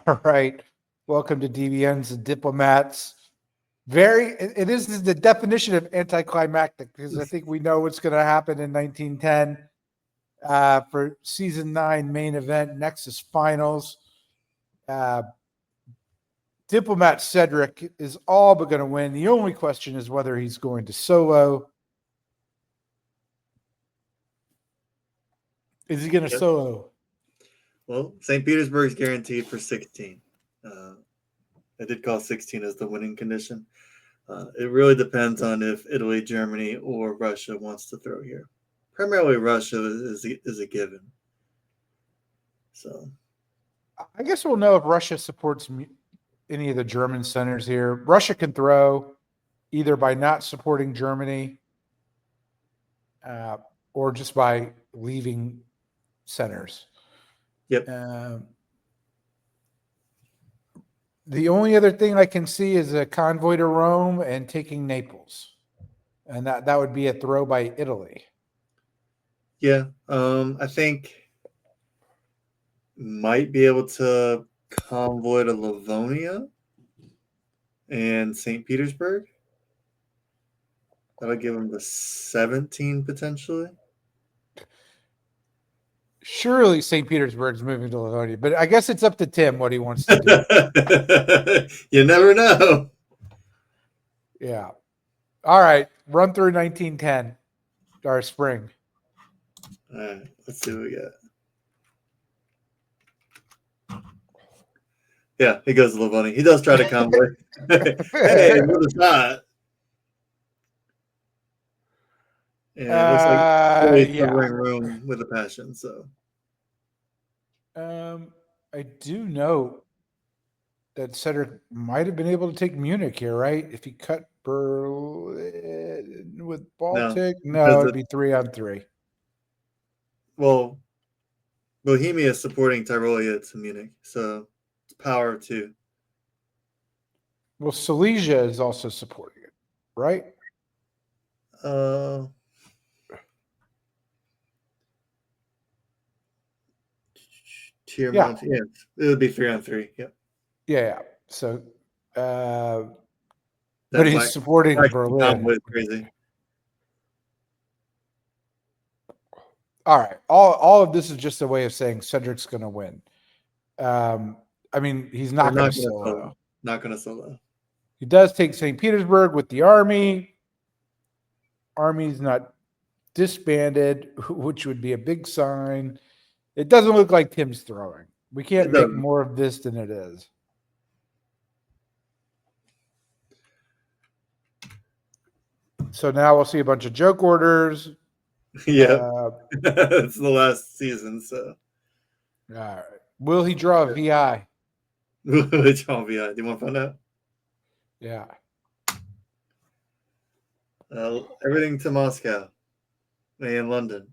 All right. Welcome to DBN's and Diplomats. It is the definition of anticlimactic because I think we know what's going to happen in 1910 for season 9 main event Nexus finals. Diplomat Cedric is all but going to win. The only question is whether he's going to solo. Is he going to solo? Well, St. Petersburg's guaranteed for 16. I did call 16 as the winning condition. It really depends on if Italy, Germany, or Russia wants to throw here. Primarily Russia is a given. So I guess we'll know if Russia supports any of the German centers here. Russia can throw either by not supporting Germany or just by leaving centers. Yep. The only other thing I can see is a convoy to Rome and taking Naples. And that would be a throw by Italy. Yeah. I think might be able to convoy to Livonia and St. Petersburg. That'll give them the 17 potentially. Surely St. Petersburg's moving to Livonia, but I guess it's up to Tim what he wants to do. You never know. Yeah. All right. Run through 1910, our spring. All right. Let's see what we got. Yeah, he goes to Livonia. He does try to convoy. Hey, what a shot. And it looks like really covering room with a passion. So, I do know that Cedric might have been able to take Munich here, right? If he cut Berlin with Baltic, no it'd be 3-on-3. Well, Bohemia is supporting Tyrolia to Munich, so it's power of 2. Well, Silesia is also supporting it, right? Yeah, it would be 3-on-3. Yep. Yeah. So, but he's supporting Berlin. Crazy. All right. All of this is just a way of saying Cedric's going to win. I mean, he's not going to solo. Not going to solo. He does take St. Petersburg with the army. Army's not disbanded, which would be a big sign. It doesn't look like Tim's throwing. We can't make more of this than it is. So now we'll see a bunch of joke orders. Yeah. It's the last season, so. All right. Will he draw a VI? Will he draw a VI? Do you want to find out? Yeah. Everything to Moscow and London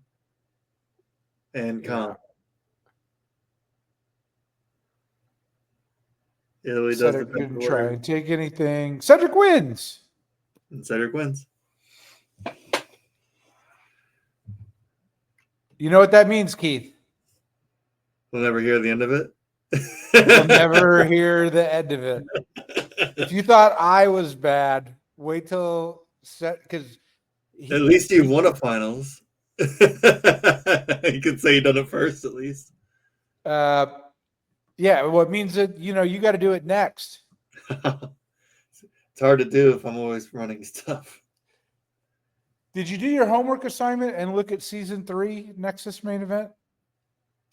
and Khan. Italy Cedric didn't try and take anything. Cedric wins. And Cedric wins. You know what that means, Keith? We'll never hear the end of it. We'll never hear the end of it. If you thought I was bad, wait till because at least you won a finals. You could say you done it first, at least. Yeah, well, it means that you got to do it next. It's hard to do if I'm always running stuff. Did you do your homework assignment and look at season 3 Nexus main event?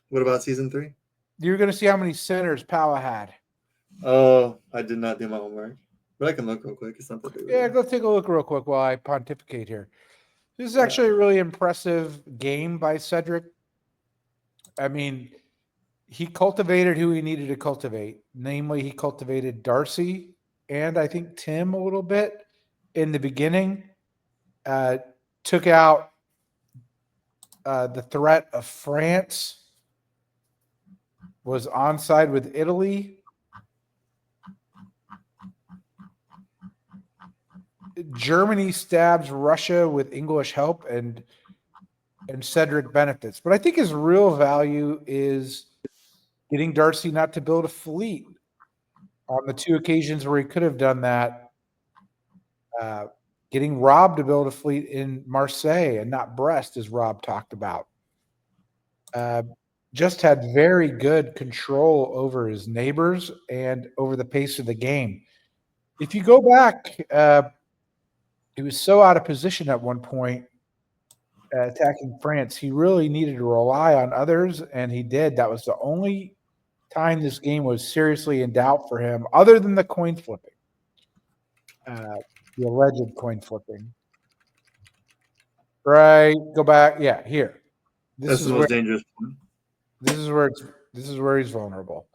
What about season 3? You're going to see how many centers Pala had. Oh, I did not do my homework. But I can look real quick. It's not that big. Yeah, go take a look real quick while I pontificate here. This is Yeah. actually a really impressive game by Cedric. I mean, he cultivated who he needed to cultivate. Namely, he cultivated Darcy and I think Tim a little bit in the beginning. Took out the threat of France. Was onside with Italy. Germany stabs Russia with English help and Cedric benefits. But I think his real value is getting Darcy not to build a fleet on the two occasions where he could have done that. Getting Rob to build a fleet in Marseille and not Brest, as Rob talked about. Just had very good control over his neighbors and over the pace of the game. If you go back, he was so out of position at one point attacking France. He really needed to rely on others, and he did. That was the only time this game was seriously in doubt for him, other than the coin flipping, the alleged coin flipping. Right, go back. Yeah, here. That's the most dangerous one. This is where he's vulnerable.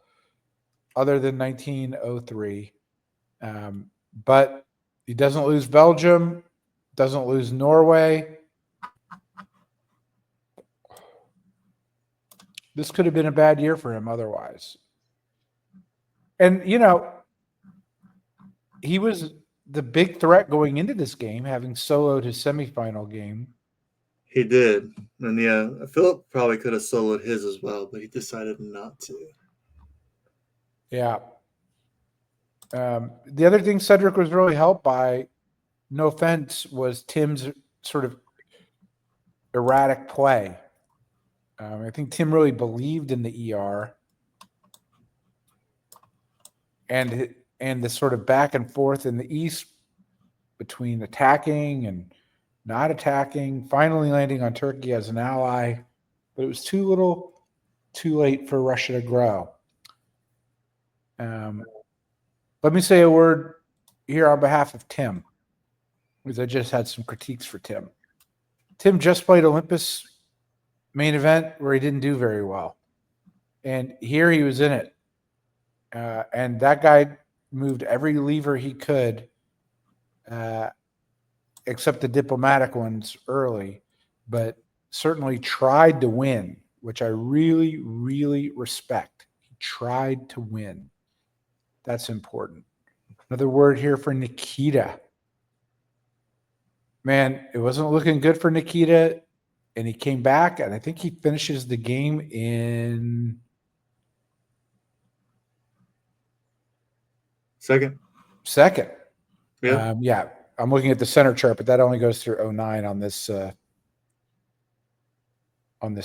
Other than 1903, but he doesn't lose Belgium, doesn't lose Norway. This could have been a bad year for him otherwise. And he was the big threat going into this game, having soloed his semifinal game. He did. And yeah, Philip probably could have soloed his as well, but he decided not to. Yeah. The other thing Cedric was really helped by, no offense, was Tim's sort of erratic play. I think Tim really believed in the ER and the sort of back and forth in the East between attacking and not attacking, finally landing on Turkey as an ally, but it was too little, too late for Russia to grow. Let me say a word here on behalf of Tim, because I just had some critiques for Tim. Tim just played Olympus main event where he didn't do very well. And here he was in it. And that guy moved every lever he could, except the diplomatic ones early, but certainly tried to win, which I really, really respect. He tried to win. That's important. Another word here for Nikita. Man, it wasn't looking good for Nikita, and he came back, and I think he finishes the game in second. Yeah, I'm looking at the center chart, but that only goes through 09 on this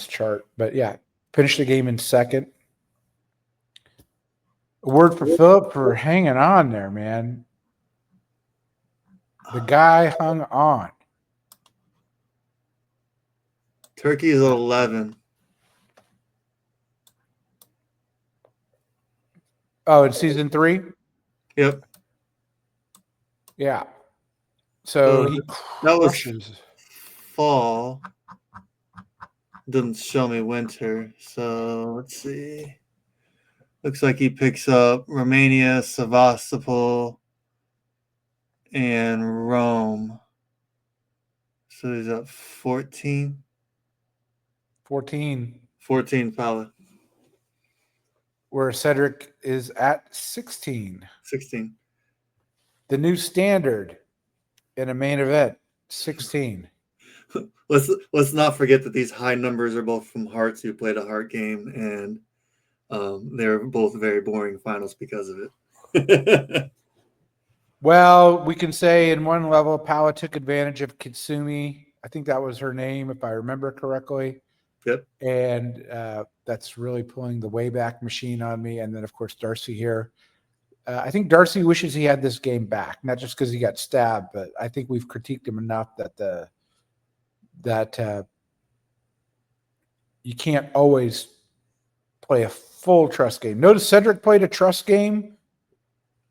chart. But yeah, finished the game in second. A word for Philip for hanging on there, man. The guy hung on. Turkey is 11. Oh, in season 3? Yep. Yeah. So he crushes. That was fall. Doesn't show me winter. So let's see. Looks like he picks up Romania, Sevastopol, and Rome. So he's at 14. 14. 14 power. Where Cedric is at 16. 16. The new standard in a main event, 16. Let's not forget that these high numbers are both from Hearts who played a Heart game, and they're both very boring finals because of it. Well, we can say in one level, Paula took advantage of Kitsumi. I think that was her name, if I remember correctly. Yep. And that's really pulling the Wayback Machine on me. And then, of course, Darcy here. I think Darcy wishes he had this game back, not just because he got stabbed, but I think we've critiqued him enough that you can't always play a full trust game. Notice Cedric played a trust game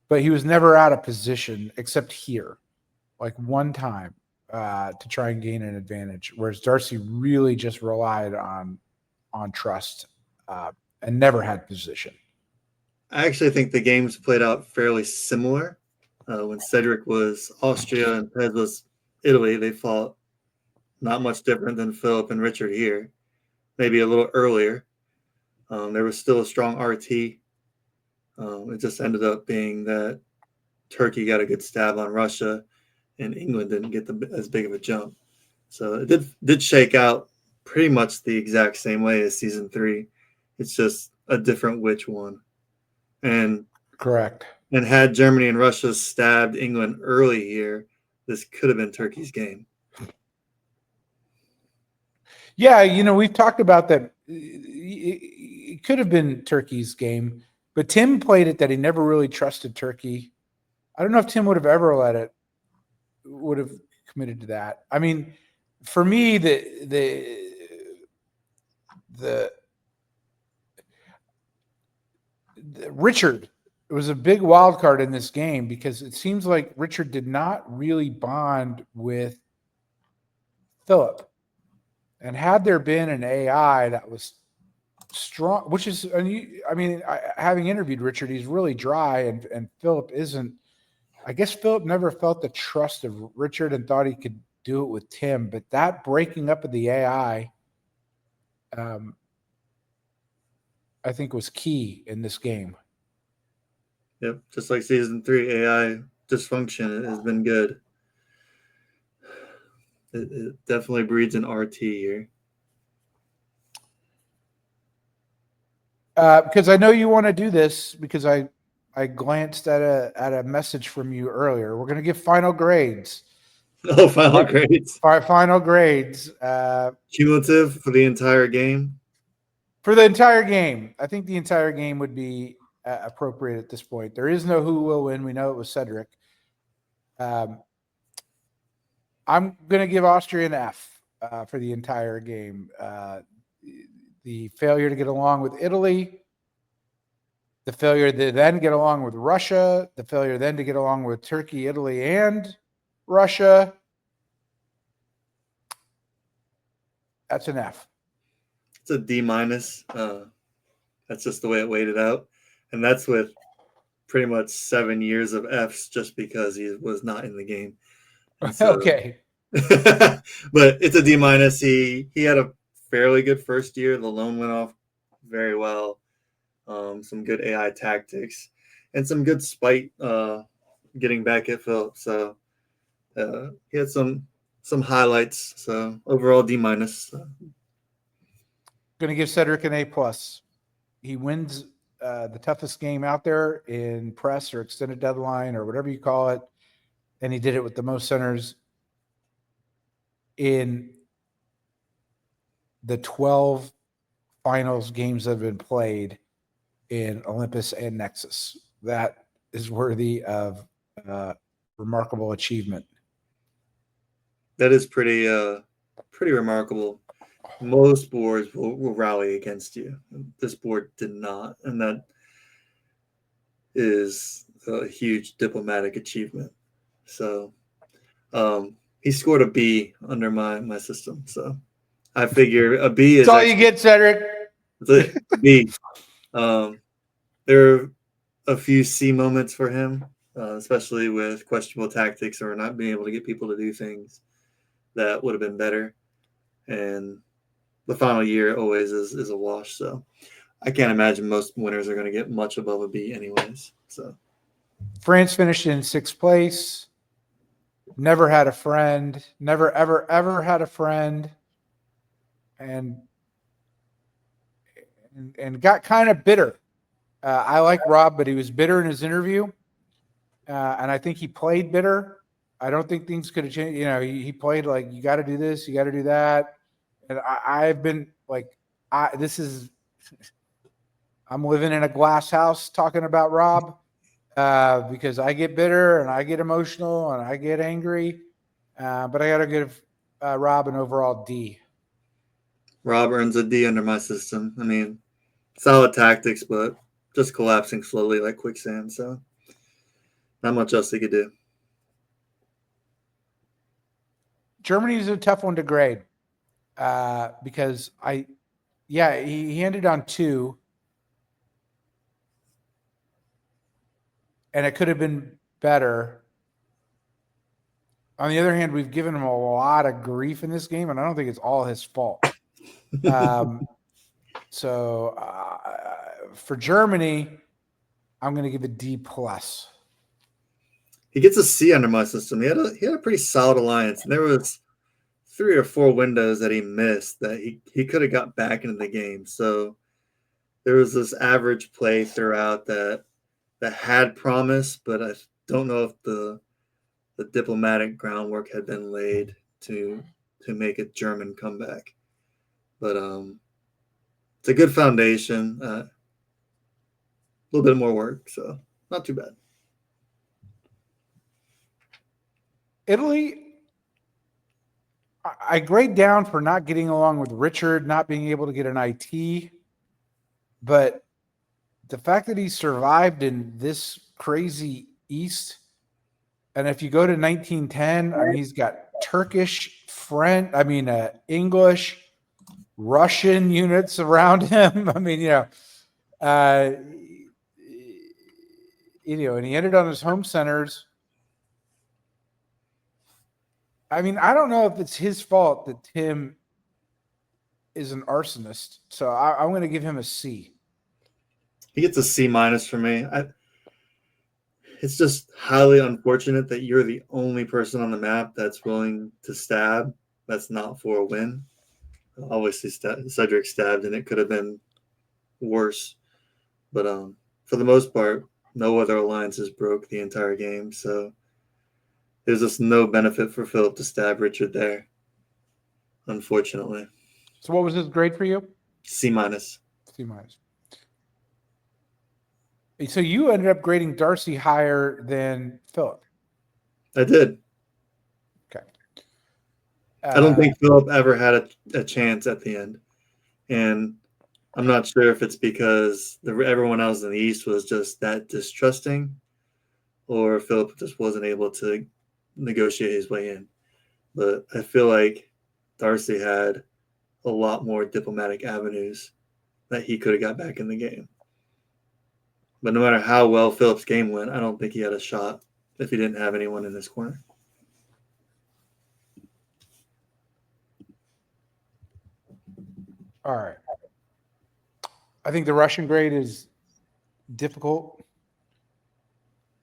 but he was never out of position except here, like one time, to try and gain an advantage. Whereas Darcy really just relied on trust and never had position. I actually think the games played out fairly similar. When Cedric was Austria and Pez was Italy, they fought not much different than Philip and Richard here, maybe a little earlier. There was still a strong RT. It just ended up being that Turkey got a good stab on Russia, and England didn't get as big of a jump. So it did shake out pretty much the exact same way as season 3. It's just a different which one. And correct. And had Germany and Russia stabbed England early here, this could have been Turkey's game. Yeah, we've talked about that. It could have been Turkey's game, but Tim played it that he never really trusted Turkey. I don't know if Tim would have committed to that. I mean, for me, the Richard was a big wild card in this game because it seems like Richard did not really bond with Philip. And had there been an AI that was strong, which is, having interviewed Richard, he's really dry, and Philip isn't. I guess Philip never felt the trust of Richard and thought he could do it with Tim. But that breaking up of the AI, I think, was key in this game. Yep, just like season 3, AI dysfunction has been good. It definitely breeds an RT here. Because I know you want to do this because I glanced at a message from you earlier. We're going to give final grades. Oh, final grades. Final grades. Cumulative for the entire game? For the entire game. I think the entire game would be appropriate at this point. There is no who will win. We know it was Cedric. I'm going to give Austria an F for the entire game. The failure to get along with Italy, the failure to then get along with Russia, the failure then to get along with Turkey, Italy, and Russia. That's an F. It's a D-. That's just the way it weighted out. And that's with pretty much 7 years of Fs just because he was not in the game. So, okay. But it's a D-. He had a fairly good first year. The loan went off very well. Some good AI tactics and some good spite getting back at Philip. So he had some highlights. So overall D-. Going to give Cedric an A+. He wins the toughest game out there in press or extended deadline or whatever you call it. And he did it with the most centers in the 12 finals games that have been played in Olympus and Nexus. That is worthy of remarkable achievement. That is pretty remarkable. Most boards will rally against you. This board did not, and that is a huge diplomatic achievement. So he scored a B under my system. So I figure a B is that's all you get, Cedric. It's a B. There are a few C moments for him, especially with questionable tactics or not being able to get people to do things that would have been better. And the final year always is a wash. So I can't imagine most winners are going to get much above a B anyways. So France finished in 6th place. Never had a friend. Never, ever had a friend. And got kind of bitter. I like Rob, but he was bitter in his interview. And I think he played bitter. I don't think things could have changed. He played like, you got to do this, you got to do that. And I've been like, I'm living in a glass house talking about Rob because I get bitter and I get emotional and I get angry. But I got to give Rob an overall D. Rob earns a D under my system. I mean, solid tactics, but just collapsing slowly like quicksand. So Not much else they could do. Germany's a tough one to grade because he ended on 2, and it could have been better. On the other hand, we've given him a lot of grief in this game, and I don't think it's all his fault. So for Germany, I'm going to give a D plus. He gets a C under my system. He had a pretty solid alliance, and there was 3 or 4 windows that he missed that he could have got back into the game. So there was this average play throughout that had promise, but I don't know if the diplomatic groundwork had been laid to make a German comeback. But it's a good foundation. A little bit more work, so not too bad. Italy, I grade down for not getting along with Richard, not being able to get an IT, but the fact that he survived in this crazy East, and if you go to 1910, I mean, he's got Turkish, French, English, Russian units around him. I mean, and he ended on his home centers. I mean, I don't know if it's his fault that Tim is an arsonist, so I'm going to give him a C. He gets a C minus for me. It's just highly unfortunate that you're the only person on the map that's willing to stab. That's not for a win. Obviously, Cedric stabbed, and it could have been worse. But for the most part, no other alliances broke the entire game. So there's just no benefit for Philip to stab Richard there, unfortunately. So what was his grade for you? C minus. C minus. So you ended up grading Darcy higher than Philip. I did. Okay. I don't think Philip ever had a chance at the end. And I'm not sure if it's because everyone else in the East was just that distrusting, or Philip just wasn't able to negotiate his way in. But I feel like Darcy had a lot more diplomatic avenues that he could have got back in the game. But no matter how well Philip's game went, I don't think he had a shot if he didn't have anyone in his corner. All right. I think the Russian grade is difficult.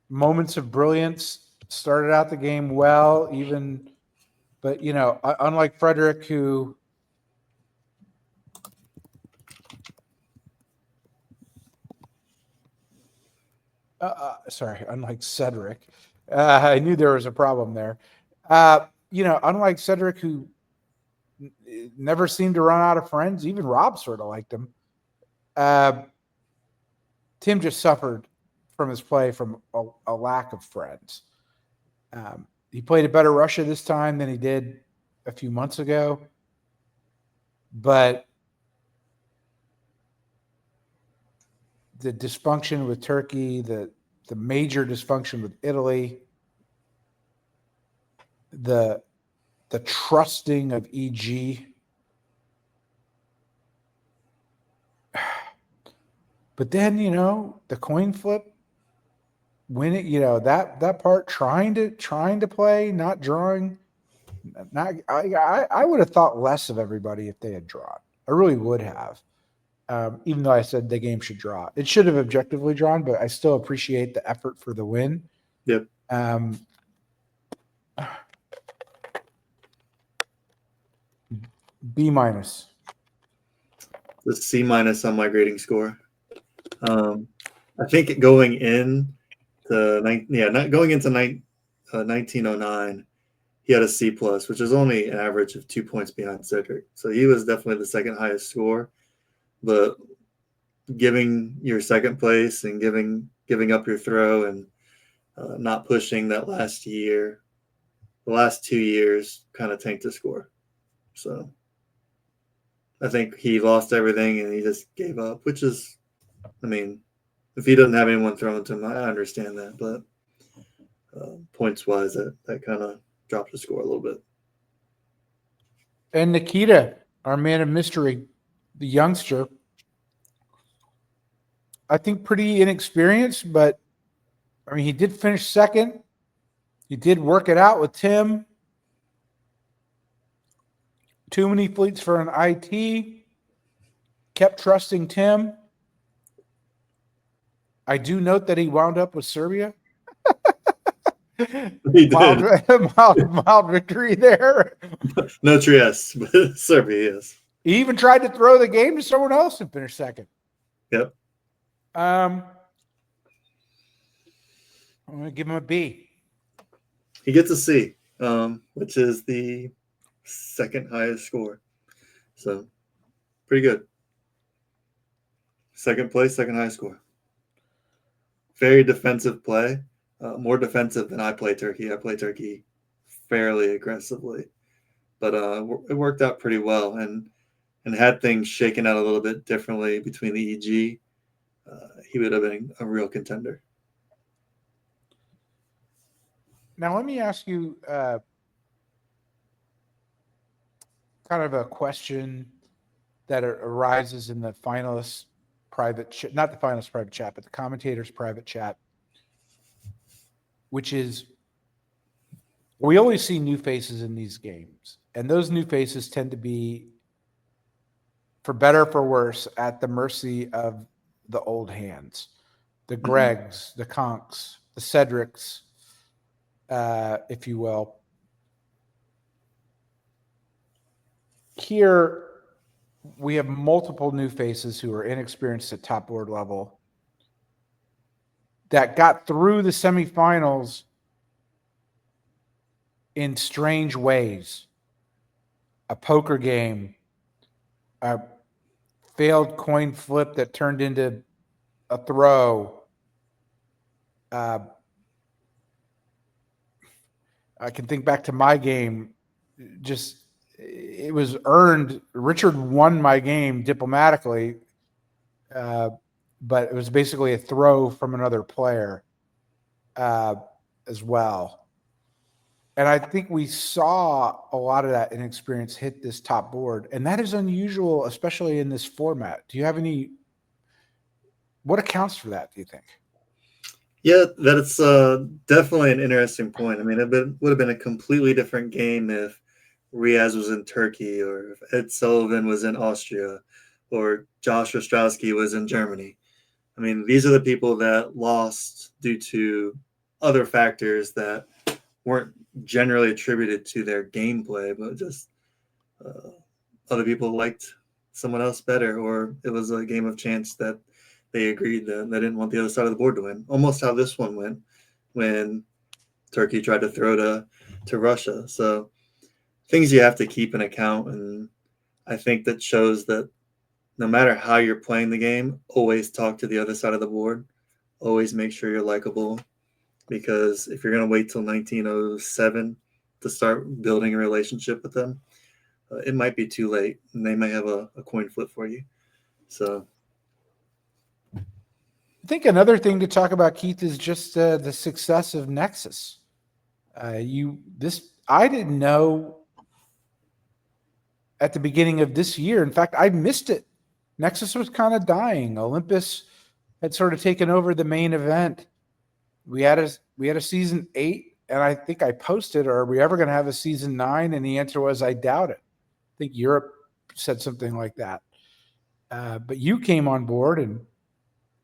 Moments of brilliance, started out the game well, but unlike Frederick, who unlike Cedric, I knew there was a problem there. Unlike Cedric, who never seemed to run out of friends, even Rob sort of liked him. Tim just suffered from his play from a lack of friends. He played a better Russia this time than he did a few months ago, but the dysfunction with Turkey, the major dysfunction with Italy, the trusting of EG. But then, the coin flip, when that part trying to play, not drawing, I would have thought less of everybody if they had drawn. I really would have. Even though I said the game should draw. It should have objectively drawn, but I still appreciate the effort for the win. Yep. B minus. The C minus on my grading score. I think going into 1909, he had a C plus, which is only an average of 2 points behind Cedric. So he was definitely the second highest score. But giving your second place and giving up your throw and not pushing that last year, the last 2 years kind of tanked the score. So I think he lost everything and he just gave up, which is, if he doesn't have anyone thrown to him, I understand that. But points wise, that kind of dropped the score a little bit. And Nikita, our man of mystery, the youngster, I think pretty inexperienced, but I mean, he did finish second. He did work it out with Tim. Too many fleets for an IT. Kept trusting Tim. I do note that he wound up with Serbia. He did. mild victory there. No Trieste, but Serbia, yes. He even tried to throw the game to someone else and finish second. Yep. I'm going to give him a B. He gets a C, which is the second highest score. So, pretty good. Second place, second highest score. Very defensive play. More defensive than I play Turkey. I play Turkey fairly aggressively. But it worked out pretty well. And had things shaken out a little bit differently between the EG, he would have been a real contender. Now, let me ask you kind of a question that arises in the finalists' private chat, not the finalists' private chat, but the commentators' private chat, which is we always see new faces in these games, and those new faces tend to be, for better or for worse, at the mercy of the old hands, the Gregs, the Conks, the Cedrics, if you will. Here, we have multiple new faces who are inexperienced at top board level that got through the semifinals in strange ways. A poker game, a failed coin flip that turned into a throw. I can think back to my game. Just, it was earned. Richard won my game diplomatically, but it was basically a throw from another player as well. And I think we saw a lot of that inexperience hit this top board. And that is unusual, especially in this format. Do you have what accounts for that, do you think? Yeah, that's definitely an interesting point. I mean, it would have been a completely different game if Riaz was in Turkey, or if Ed Sullivan was in Austria, or Josh Ostrowski was in Germany. I mean, these are the people that lost due to other factors that weren't generally attributed to their gameplay, but just other people liked someone else better, or it was a game of chance that they agreed that they didn't want the other side of the board to win. Almost how this one went when Turkey tried to throw to Russia. So things you have to keep in account, and I think that shows that no matter how you're playing the game, always talk to the other side of the board. Always make sure you're likable, because if you're going to wait till 1907 to start building a relationship with them, it might be too late, and they may have a coin flip for you. So I think another thing to talk about, Keith, is just the success of Nexus. I didn't know at the beginning of this year. In fact, I missed it. Nexus was kind of dying. Olympus had sort of taken over the main event. We had a season 8, and I think I posted, are we ever going to have a season 9? And the answer was, I doubt it. I think Europe said something like that. But you came on board and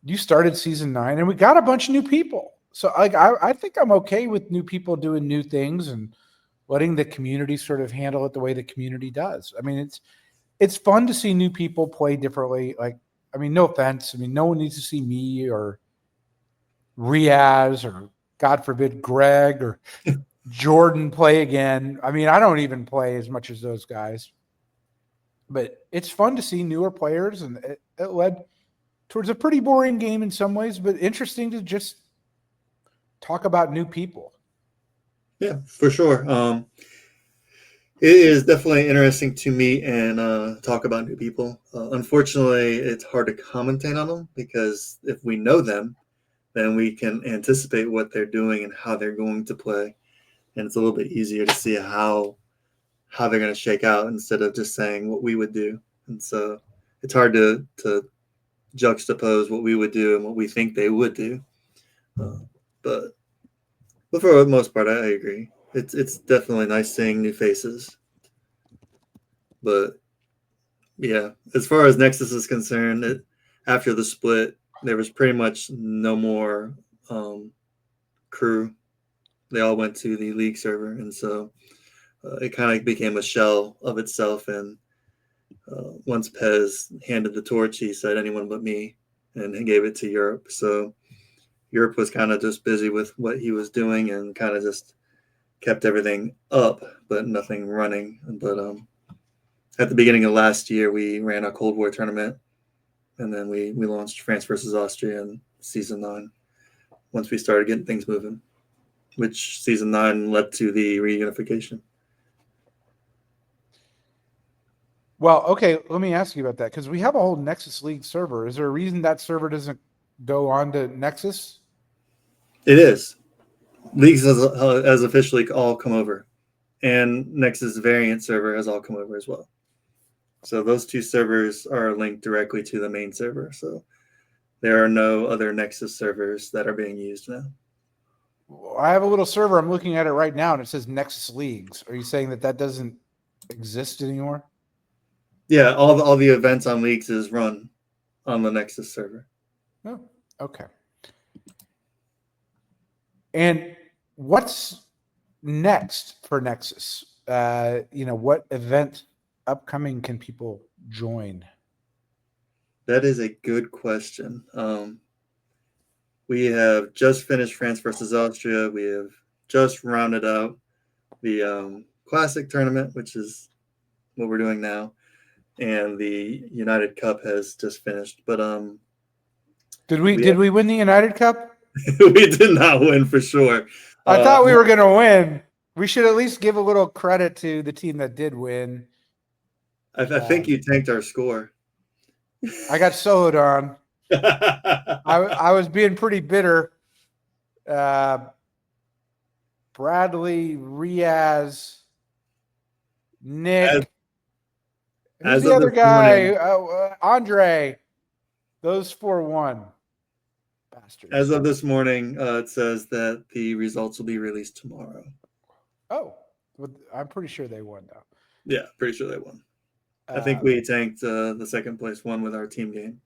you started season 9, and we got a bunch of new people. So I think I'm okay with new people doing new things and letting the community sort of handle it the way the community does. I mean, it's fun to see new people play differently. Like, I mean, no offense. I mean, no one needs to see me or Riaz or, God forbid, Greg or Jordan play again. I mean, I don't even play as much as those guys. But it's fun to see newer players, and it led towards a pretty boring game in some ways, but interesting to just talk about new people. yeah, for sure. It is definitely interesting to meet and talk about new people. Unfortunately, it's hard to commentate on them, because if we know them, then we can anticipate what they're doing and how they're going to play. And it's a little bit easier to see how they're going to shake out instead of just saying what we would do. And so it's hard to juxtapose what we would do and what we think they would do. But for the most part, I agree. It's definitely nice seeing new faces. But yeah, as far as Nexus is concerned, after the split, there was pretty much no more crew. They all went to the league server, and so it kind of became a shell of itself. And once Pez handed the torch, he said, "Anyone but me," and he gave it to Europe. So Europe was kind of just busy with what he was doing and kind of just kept everything up, but nothing running. But at the beginning of last year, we ran a Cold War tournament, and then we launched France versus Austria in Season 9 once we started getting things moving, which Season 9 led to the reunification. Well, okay, let me ask you about that, because we have a whole Nexus League server. Is there a reason that server doesn't go on to Nexus? It is. Leagues has officially all come over, and Nexus variant server has all come over as well. So those two servers are linked directly to the main server. So there are no other Nexus servers that are being used now. I have a little server. I'm looking at it right now, and it says Nexus Leagues. Are you saying that doesn't exist anymore? Yeah, all the events on Leagues is run on the Nexus server. Oh, okay. And what's next for Nexus? What event upcoming can people join? That is a good question. We have just finished France versus Austria. We have just rounded out the Classic tournament, which is what we're doing now, and the United Cup has just finished. But did we win the United Cup? We did not win for sure. I thought we were going to win. We should at least give a little credit to the team that did win. I think you tanked our score. I got soloed on. I was being pretty bitter. Bradley, Riaz, Nick, who's the other guy? Andre. Those 4-1. Bastards. As of this morning, it says that the results will be released tomorrow. Oh, I'm pretty sure they won now. Yeah, pretty sure they won. I think we tanked the second place one with our team game.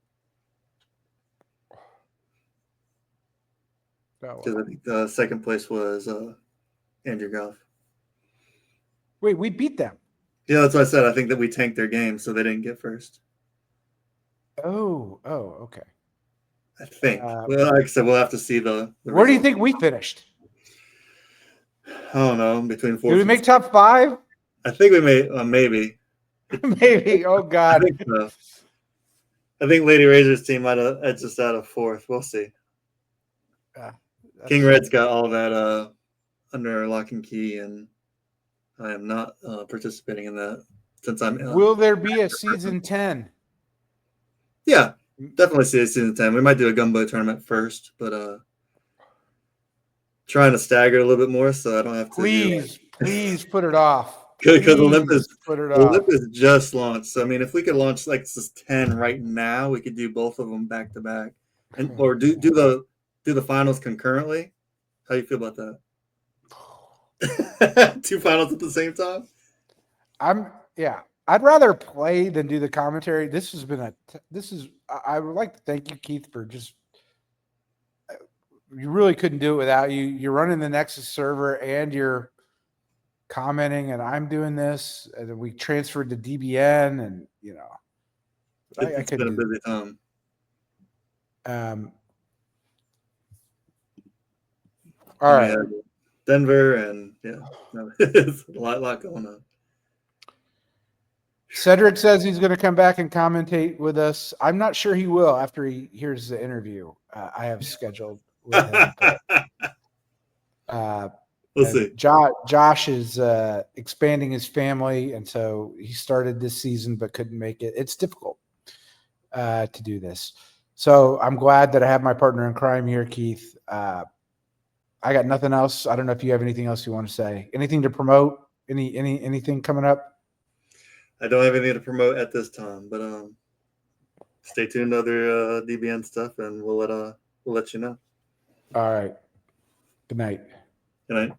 Because I think the second place was Andrew Goff. Wait, we beat them. Yeah, that's what I said. I think that we tanked their game, so they didn't get first. Oh, okay. I think. Well, like I said, we'll have to see the where do you think we finished? I don't know. Between 4. Did we make top 5? I think we made maybe. Maybe. Oh God. I think so. I think Lady Razor's team might have edged us out of 4th. We'll see. King Red's got all that under lock and key, and I am not participating in that since I'm. Will there be a season 10? Yeah, definitely see a season 10. We might do a gumbo tournament first, but trying to stagger a little bit more so I don't have to. Please put it off. Because Olympus just launched. So I mean, if we could launch like this 10 right now, we could do both of them back to back, and or do the finals concurrently. How do you feel about that? 2 finals at the same time. I'd rather play than do the commentary. I would like to thank you, Keith, for just. You really couldn't do it without you. You're running the Nexus server and you're commenting, and I'm doing this, and then we transferred to DBN, and It's been a busy time. All right, Denver, and it's a lot going on. Cedric says he's going to come back and commentate with us. I'm not sure he will after he hears the interview I have scheduled with him. We'll see. Josh is expanding his family, and so he started this season but couldn't make it. It's difficult to do this. So I'm glad that I have my partner in crime here, Keith. I got nothing else. I don't know if you have anything else you want to say. Anything to promote? Anything coming up? I don't have anything to promote at this time, but stay tuned to other DBN stuff, and we'll let you know. All right. Good night. Good night.